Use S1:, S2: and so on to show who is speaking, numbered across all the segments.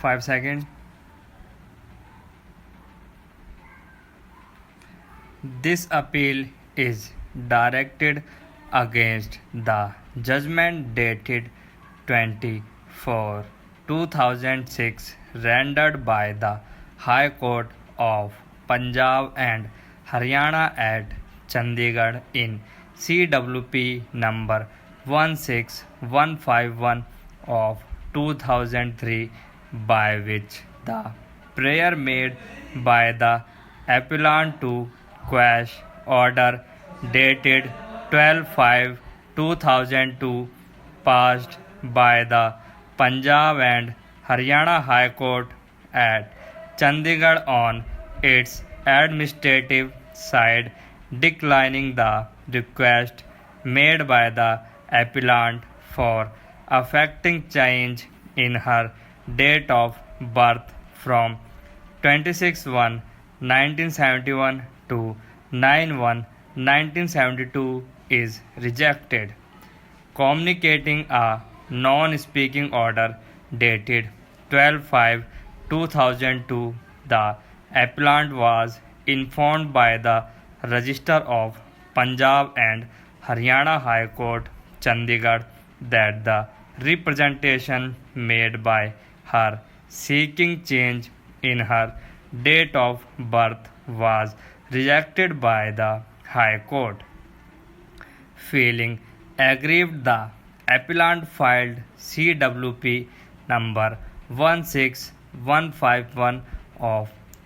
S1: 5 seconds. This appeal is directed against the judgment dated 24/2006 rendered by the High Court of Punjab and Haryana at Chandigarh in CWP number 16151 of 2003, by which the prayer made by the appellant to quash order dated 12/5/2002 passed by the Punjab and Haryana High Court at Chandigarh on its administrative side, declining the request made by the appellant for affecting change in her date of birth from 26/1/1971 to 9/1/1972 is rejected. Communicating a non-speaking order dated 12/5/2002, the appellant was informed by the Register of Punjab and Haryana High Court, Chandigarh, that the representation made by her seeking change in her date of birth was rejected by the High Court. Feeling aggrieved, the appellant filed CWP number 16151 of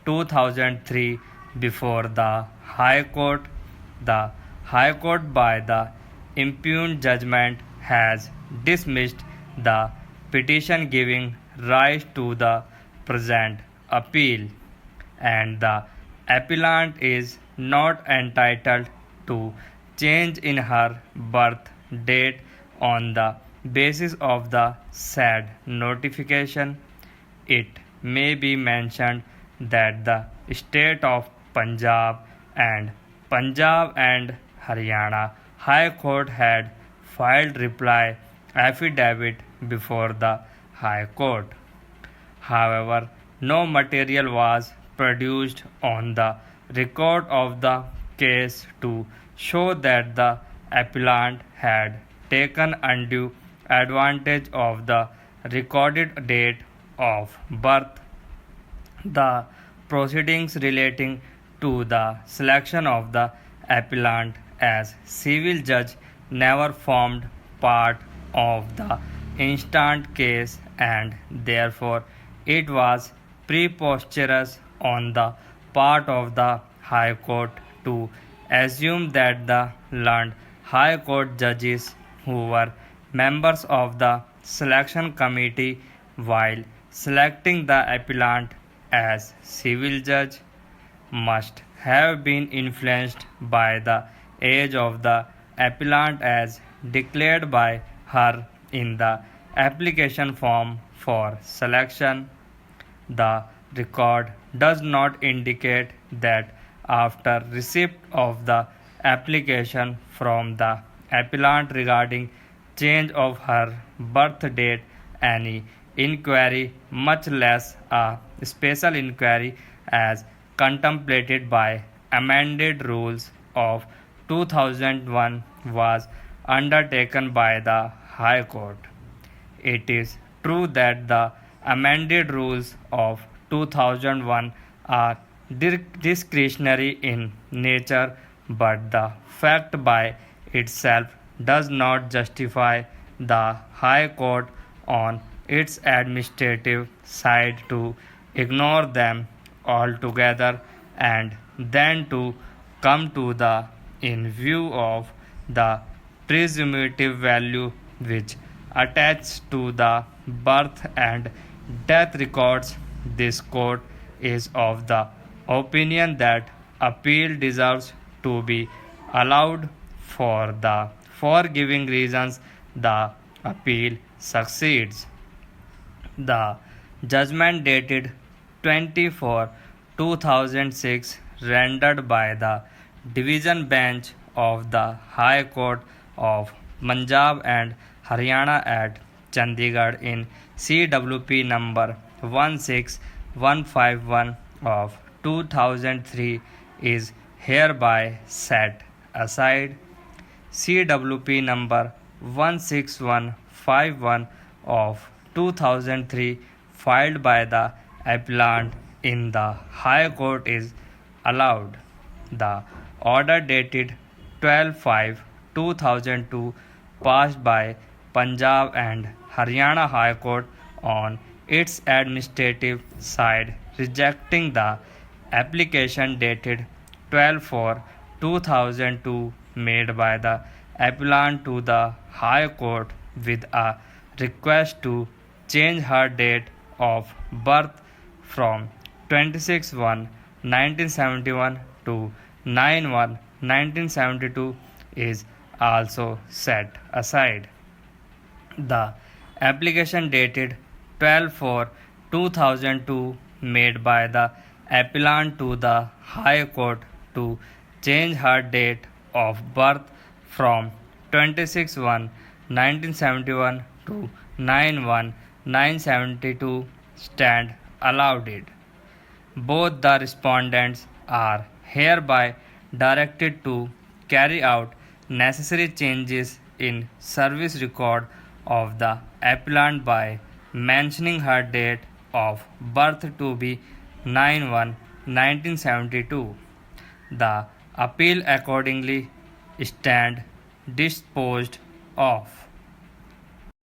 S1: 2003 before the High Court. The High Court, by the impugned judgment, has dismissed the petition, giving rise to the present appeal, and the appellant is not entitled to change in her birth date on the basis of the said notification. It may be mentioned that the state of Punjab and Haryana High Court had filed reply affidavit before the High Court. However, no material was produced on the record of the case to show that the appellant had taken undue advantage of the recorded date of birth. The proceedings relating to the selection of the appellant as civil judge never formed part of the instant case, and therefore it was preposterous on the part of the High Court to assume that the learned High Court judges who were members of the selection committee while selecting the appellant as civil judge must have been influenced by the age of the appellant as declared by her in the application form for selection. The record does not indicate that after receipt of the application from the appellant regarding change of her birth date, any inquiry, much less a special inquiry as contemplated by amended rules of 2001, was undertaken by the High Court. It is true that the amended rules of 2001 are discretionary in nature, but the fact by itself does not justify the High Court on its administrative side to ignore them altogether and then to come to the in view of the presumptive value which attaches to the birth and death records. This court is of the opinion that appeal deserves to be allowed. For the foregoing reasons, the appeal succeeds. The judgment dated 24/2006 rendered by the Division Bench of the High Court of Punjab and Haryana at Chandigarh in CWP number 16151 of 2003 is hereby set aside. CWP number 16151 of 2003 filed by the appellant in the High Court is allowed. The order dated 12/5/2002 passed by Punjab and Haryana High Court on its administrative side rejecting the application dated 12/4/2002 made by the appellant to the High Court with a request to change her date of birth from 26/1/1971 to 9/1/1972 is also set aside. The application dated 12/4/2002 made by the appellant to the High Court to change her date of birth from 26/1/1971 to 9/1/1972 stand allowed it. Both the respondents are hereby directed to carry out necessary changes in service record of the appellant by mentioning her date of birth to be 9/1/1972. The appeal accordingly stand disposed of.